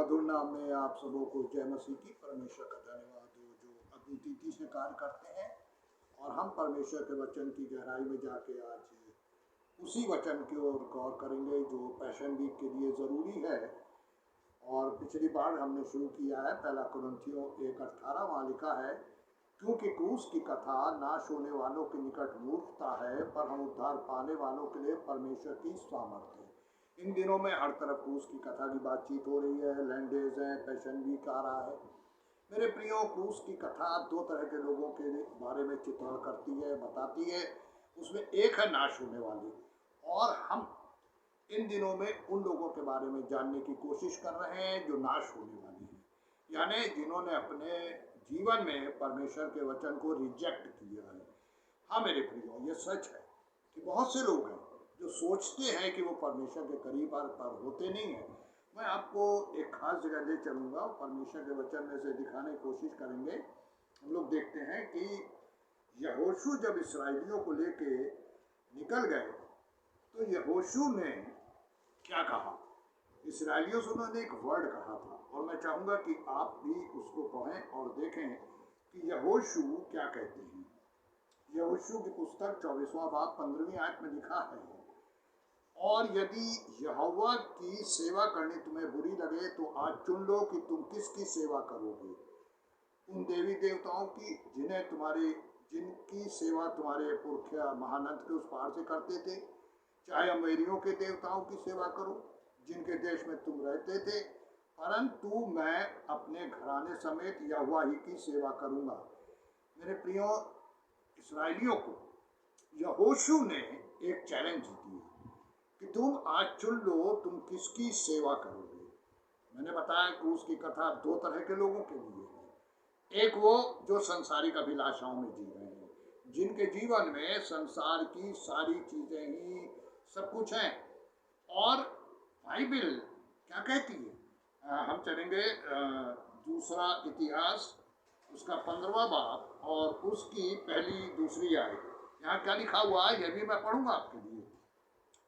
मधुर नाम में आप सबों को जय मसीह की। परमेश्वर का धन्यवाद हो जो अद्वितीय से कार्य करते हैं और हम परमेश्वर के वचन की गहराई में जाके आज उसी वचन की ओर गौर करेंगे जो पैशन वीक के लिए ज़रूरी है। और पिछली बार हमने शुरू किया है पहला कुरिन्थियों 1:18, वहाँ लिखा है, क्योंकि क्रूस की कथा नाश होने वालों के निकट मूर्खता है, पर हम उद्धार पाने वालों के लिए परमेश्वर की सामर्थ्य है। इन दिनों में हर तरफ क्रूस की कथा की बातचीत हो रही है, लैंडेज है, पैशन वीक आ रहा है। मेरे प्रियो, क्रूस की कथा दो तरह के लोगों के बारे में चित्रण करती है, बताती है। उसमें एक है नाश होने वाली, और हम इन दिनों में उन लोगों के बारे में जानने की कोशिश कर रहे हैं जो नाश होने वाली हैं, यानी जिन्होंने अपने जीवन में परमेश्वर के वचन को रिजेक्ट किया है। हाँ मेरे प्रियो, ये सच है कि बहुत से लोग हैं जो सोचते हैं कि वो परमेश्वर के करीब पर होते नहीं हैं। मैं आपको एक खास जगह ले चलूँगा, परमेश्वर के वचन में से दिखाने की कोशिश करेंगे। हम लोग देखते हैं कि यहोशू जब इसराइलियों को लेके निकल गए तो यहोशू ने क्या कहा, इसराइलियों से उन्होंने एक वर्ड कहा था, और मैं चाहूँगा कि आप भी उसको पढ़ें और देखें कि यहोशू क्या कहते हैं। यहोशू की पुस्तक 24वां बाब 15वीं आयत में लिखा है, और यदि यहोवा की सेवा करनी तुम्हें बुरी लगे तो आज चुन लो कि तुम किसकी सेवा करोगे, उन देवी देवताओं की जिनकी सेवा तुम्हारे पुरख महानंद के उस पार से करते थे, चाहे अमेरियों के देवताओं की सेवा करो जिनके देश में तुम रहते थे, परंतु मैं अपने घराने समेत यहोवा ही की सेवा करूँगा। मेरे प्रियो, इसराइलियों को यहोशू ने एक चैलेंज दी कि तुम आज चुन लो तुम किसकी सेवा करोगे। मैंने बताया कि उसकी कथा दो तरह के लोगों के लिए है। एक वो जो संसारिक अभिलाषाओं में जी रहे हैं, जिनके जीवन में संसार की सारी चीज़ें ही सब कुछ हैं, और बाइबल क्या कहती है। हम चलेंगे दूसरा इतिहास उसका 15वां बाब और उसकी पहली दूसरी आयत। यहाँ क्या लिखा हुआ है यह भी मैं पढ़ूंगा आपके लिए।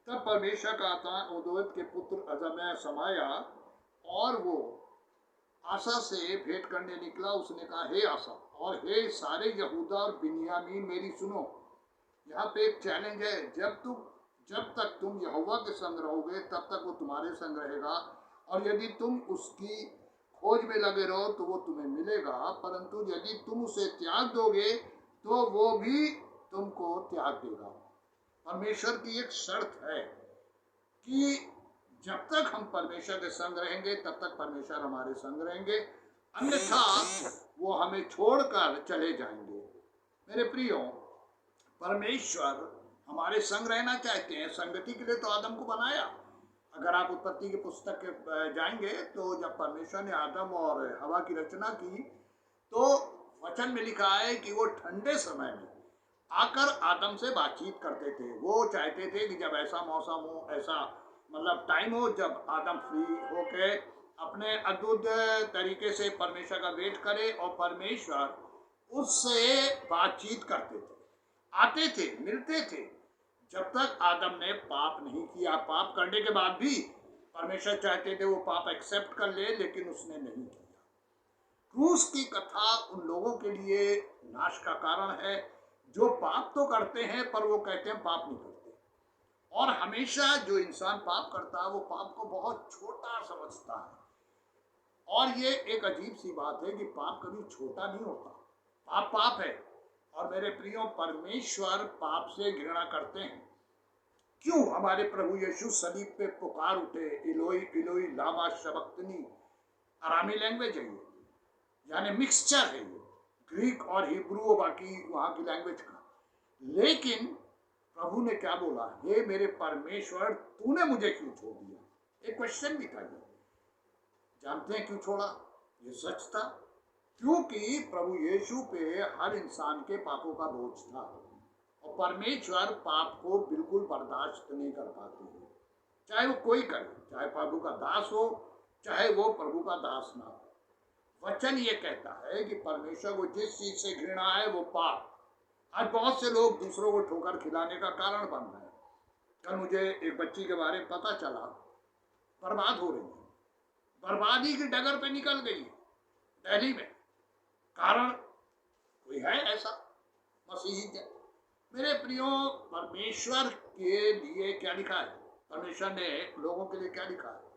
तब परमेश्वर का आत्मा उदोद के पुत्र अजमय समाया और वो आशा से भेंट करने निकला। उसने कहा, हे आशा और हे सारे यहूदा और बिन्यामीन मेरी सुनो। यहाँ पे एक चैलेंज है, जब तक तुम यहोवा के संग रहोगे तब तक वो तुम्हारे संग रहेगा, और यदि तुम उसकी खोज में लगे रहो तो वो तुम्हें मिलेगा, परंतु यदि तुम उसे त्याग दोगे तो वो भी तुमको त्याग देगा। परमेश्वर की एक शर्त है कि जब तक हम परमेश्वर के संग रहेंगे तब तक परमेश्वर हमारे संग रहेंगे, अन्यथा वो हमें छोड़कर चले जाएंगे। मेरे प्रियो, परमेश्वर हमारे संग रहना चाहते हैं। संगति के लिए तो आदम को बनाया। अगर आप उत्पत्ति की पुस्तक जाएंगे तो जब परमेश्वर ने आदम और हवा की रचना की तो वचन में लिखा है कि वो ठंडे समय में आकर आदम से बातचीत करते थे। वो चाहते थे कि जब ऐसा मौसम हो, ऐसा मतलब टाइम हो जब आदम फ्री होके अपने अद्भुत तरीके से परमेश्वर का वेट करे, और परमेश्वर उससे बातचीत करते थे, आते थे, मिलते थे, जब तक आदम ने पाप नहीं किया। पाप करने के बाद भी परमेश्वर चाहते थे वो पाप एक्सेप्ट कर ले, लेकिन उसने नहीं किया। क्रूस की कथा उन लोगों के लिए नाश का कारण है जो पाप तो करते हैं पर वो कहते हैं पाप नहीं करते। और हमेशा जो इंसान पाप करता है वो पाप को बहुत छोटा समझता है, और ये एक अजीब सी बात है कि पाप कभी छोटा नहीं होता। पाप पाप है। और मेरे प्रियो, परमेश्वर पाप से घृणा करते हैं। क्यों? हमारे प्रभु यीशु सलीब पे पुकार उठे, इलोई इलोई लामा शबक्तनी। अरामी लैंग्वेज है ये, यानी मिक्सचर है ये, ग्रीक और हिब्रू बाकी वहाँ की लैंग्वेज का। लेकिन प्रभु ने क्या बोला, हे मेरे परमेश्वर तूने मुझे क्यों छोड़ दिया। एक क्वेश्चन भी था ये। जानते हैं क्यों छोड़ा? ये सच था, क्योंकि प्रभु यीशु पे हर इंसान के पापों का बोझ था, और परमेश्वर पाप को बिल्कुल बर्दाश्त नहीं कर पाते हैं, चाहे वो कोई करे, चाहे प्रभु का दास हो चाहे वो प्रभु का दास ना हो। वचन ये कहता है कि परमेश्वर को जिस चीज से घृणा है वो पाप। आज बहुत से लोग दूसरों को ठोकर खिलाने का कारण बन रहे हैं। कल मुझे एक बच्ची के बारे में पता चला, बर्बाद हो रही है, बर्बादी की डगर पे निकल गई है दिल्ली में। कारण कोई है ऐसा मसीही क्या? मेरे प्रियो, परमेश्वर के लिए क्या लिखा है? परमेश्वर ने लोगों के लिए क्या लिखा है?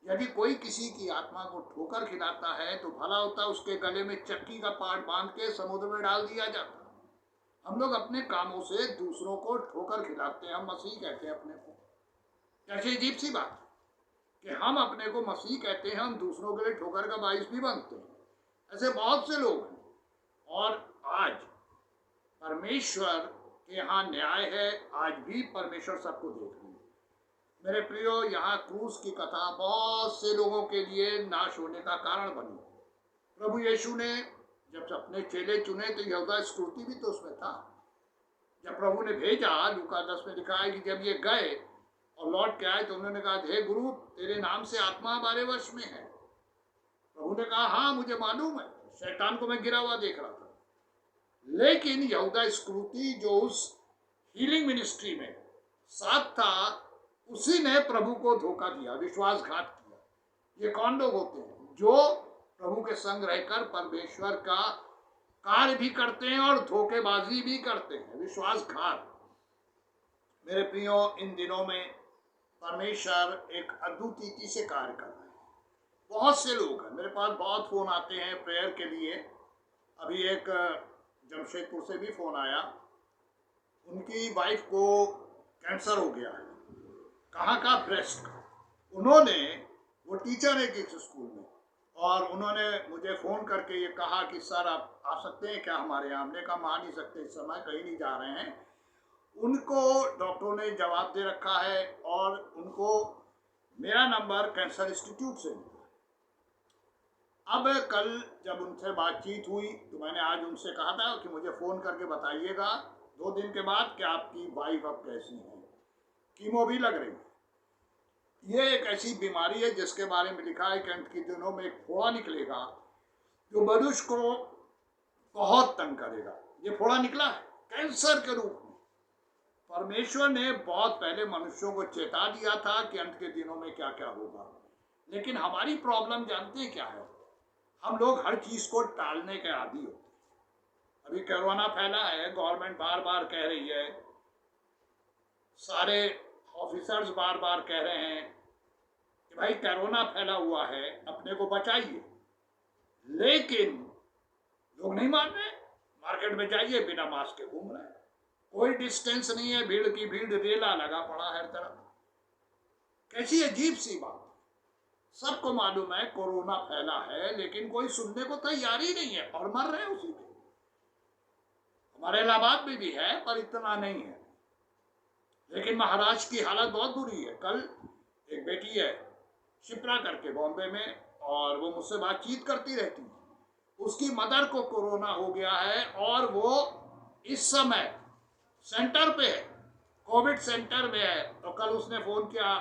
यदि कोई किसी की आत्मा को ठोकर खिलाता है तो भला होता उसके गले में चक्की का पाट बांध के समुद्र में डाल दिया जाता। हम लोग अपने कामों से दूसरों को ठोकर खिलाते हैं, हम मसीह कहते हैं अपने को। कैसी अजीब सी बात कि हम अपने को मसीह कहते हैं, हम दूसरों के लिए ठोकर का बाइस भी बनते हैं। ऐसे बहुत से लोग हैं। और आज परमेश्वर के यहाँ न्याय है, आज भी परमेश्वर सबको देख रहे हैं। मेरे प्रियो, यहाँ क्रूस की कथा बहुत से लोगों के लिए नाश होने का कारण बनी। प्रभु यीशु ने जब अपने चेले चुने तो यहूदा इस्करियोती भी तो उसमें था। जब प्रभु ने भेजा, लूका 10 में लिखा है कि जब ये गए और लौट के आए तो उन्होंने कहा, हे गुरु, तेरे नाम से आत्मा हमारे वश में है। प्रभु ने कहा, हाँ मुझे मालूम है, शैतान को मैं गिरा हुआ देख रहा था। लेकिन यहूदा इस्करियोती जो उस हीलिंग मिनिस्ट्री में साथ था, उसी ने प्रभु को धोखा दिया, विश्वासघात किया। ये कौन लोग होते हैं जो प्रभु के संग रहकर परमेश्वर का कार्य भी करते हैं और धोखेबाजी भी करते हैं, विश्वासघात। मेरे प्रियो, इन दिनों में परमेश्वर एक अद्भुत रीति से कार्य कर रहे हैं। बहुत से लोग हैं, मेरे पास बहुत फोन आते हैं प्रेयर के लिए। अभी एक जमशेदपुर से भी फोन आया, उनकी वाइफ को कैंसर हो गया है। कहाँ का? ब्रेस्ट का। उन्होंने, वो टीचर है किस स्कूल में, और उन्होंने मुझे फ़ोन करके ये कहा कि सर आप आ सकते हैं क्या हमारे यहाँ? हमने कहा आ नहीं सकते, इस समय कहीं नहीं जा रहे हैं। उनको डॉक्टरों ने जवाब दे रखा है और उनको मेरा नंबर कैंसर इंस्टीट्यूट से मिला। अब कल जब उनसे बातचीत हुई तो मैंने आज उनसे कहा था कि मुझे फ़ोन करके बताइएगा 2 दिन के बाद कि आपकी वाइफ अब कैसी है। कीमो भी लग रही है। ये एक ऐसी बीमारी है जिसके बारे में लिखा है कि अंत के दिनों में एक फोड़ा निकलेगा जो मनुष्य को बहुत तंग करेगा। ये फोड़ा निकला है कैंसर के रूप में। परमेश्वर ने बहुत पहले मनुष्यों को चेता दिया था कि अंत के दिनों में क्या क्या होगा। लेकिन हमारी प्रॉब्लम जानते हैं क्या है? हम लोग हर चीज को टालने के आदी होते हैं। अभी कोरोना फैला है, गवर्नमेंट बार बार कह रही है, सारे ऑफिसर्स बार बार कह रहे हैं कि भाई कोरोना फैला हुआ है, अपने को बचाइए। लेकिन लोग नहीं मान रहे। मार्केट में जाइए, बिना मास्क के घूम रहे हैं, कोई डिस्टेंस नहीं है, भीड़ की भीड़, रेला लगा पड़ा हर तरफ। कैसी अजीब सी बात। सबको मालूम है कोरोना फैला है, लेकिन कोई सुनने को तैयार ही नहीं है और मर रहे हैं उसी पे। हमारे इलाहाबाद में भी है पर इतना नहीं है। लेकिन महाराष्ट्र की हालत बहुत बुरी है। कल एक बेटी है शिप्रा करके बॉम्बे में, और वो मुझसे बातचीत करती रहती है। उसकी मदर को कोरोना हो गया है और वो इस समय सेंटर पे है, कोविड सेंटर में है। तो कल उसने फोन किया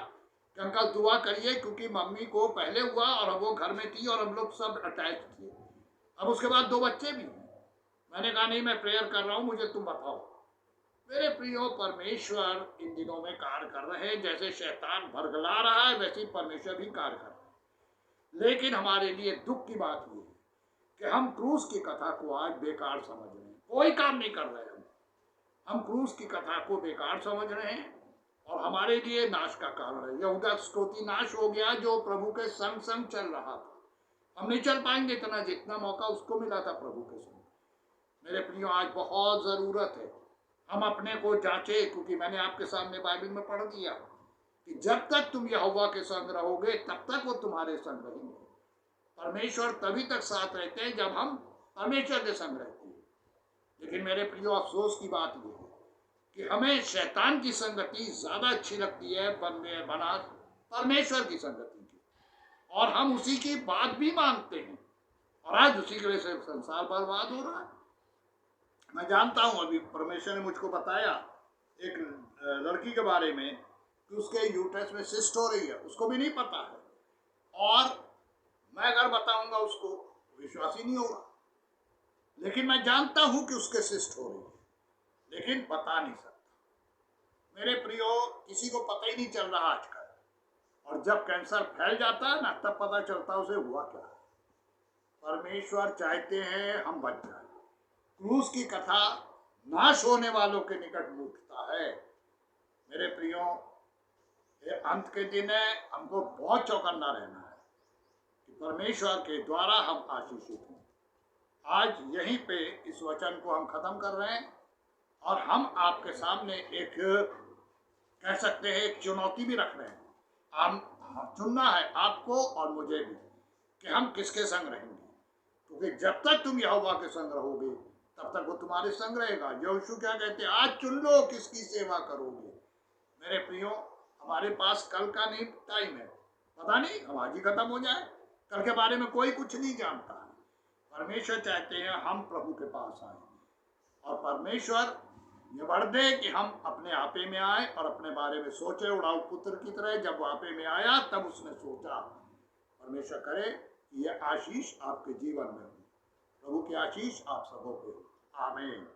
कि अंकल दुआ करिए, क्योंकि मम्मी को पहले हुआ और अब वो घर में थी और हम लोग सब अटैच थे। अब उसके बाद 2 बच्चे भी हैं। मैंने कहा नहीं, मैं प्रेयर कर रहा हूँ, मुझे तुम बताओ। मेरे प्रियो, परमेश्वर इन दिनों में कार्य कर रहे हैं। जैसे शैतान भरगला रहा है, वैसे ही परमेश्वर भी कार्य कर रहा है। लेकिन हमारे लिए दुख की बात ये है कि हम क्रूस की कथा को आज बेकार समझ रहे हैं। कोई काम नहीं कर रहे हम क्रूस की कथा को बेकार समझ रहे हैं और हमारे लिए नाश का कारण है। यहूदा इस्करियोती नाश हो गया जो प्रभु के संग संग चल रहा था। हम नहीं चल पाएंगे इतना जितना मौका उसको मिला था प्रभु के संग। मेरे प्रियो, आज बहुत ज़रूरत है हम अपने को जांचे, क्योंकि मैंने आपके सामने बाइबल में पढ़ दिया कि जब तक तुम यहोवा के संग रहोगे तब तक वो तुम्हारे संग रहेंगे। परमेश्वर तभी तक साथ रहते हैं जब हम परमेश्वर के संग रहते हैं। लेकिन मेरे प्रियो, अफसोस की बात यह है कि हमें शैतान की संगति ज़्यादा अच्छी लगती है बना परमेश्वर की संगति की, और हम उसी की बात भी मानते हैं। और आज उसी की वजह से संसार बर्बाद हो रहा है। मैं जानता हूँ, अभी परमेश्वर ने मुझको बताया एक लड़की के बारे में कि उसके यूट्रस में सिस्ट हो रही है, उसको भी नहीं पता है। और मैं अगर बताऊंगा उसको विश्वास ही नहीं होगा। लेकिन मैं जानता हूं कि उसके सिस्ट हो रही है, लेकिन बता नहीं सकता। मेरे प्रियो, किसी को पता ही नहीं चल रहा आजकल। और जब कैंसर फैल जाता है ना, तब पता चलता है उसे हुआ क्या है। परमेश्वर चाहते हैं हम बच जाए। क्रूस की कथा नाश होने वालों के निकट मूर्खता है। मेरे प्रियो, ये अंत के दिन है, हमको बहुत चौकन्ना रहना है कि परमेश्वर के द्वारा हम आशीषित हैं। आज यहीं पे इस वचन को हम खत्म कर रहे हैं और हम आपके सामने एक, कह सकते हैं, एक चुनौती भी रख रहे हैं। हम चुनना है आपको और मुझे भी कि हम किसके संग रहेंगे, क्योंकि जब तक तुम यहोवा के संग रहोगे तब तक वो तुम्हारे संग रहेगा। यहोशू क्या कहते हैं, आज चुन लो किसकी सेवा करोगे। मेरे प्रियो, हमारे पास कल का नहीं टाइम है, पता नहीं हम आज ही खत्म हो जाए। कल के बारे में कोई कुछ नहीं जानता है। परमेश्वर चाहते हैं हम प्रभु के पास आए और परमेश्वर ये बढ़ दे कि हम अपने आपे में आए और अपने बारे में सोचे। उड़ाऊ पुत्र की तरह जब वो आपे में आया तब उसने सोचा। परमेश्वर करे कि यह आशीष आपके जीवन में हो। प्रभु की आशीष आप सबों पे हो। आमीन।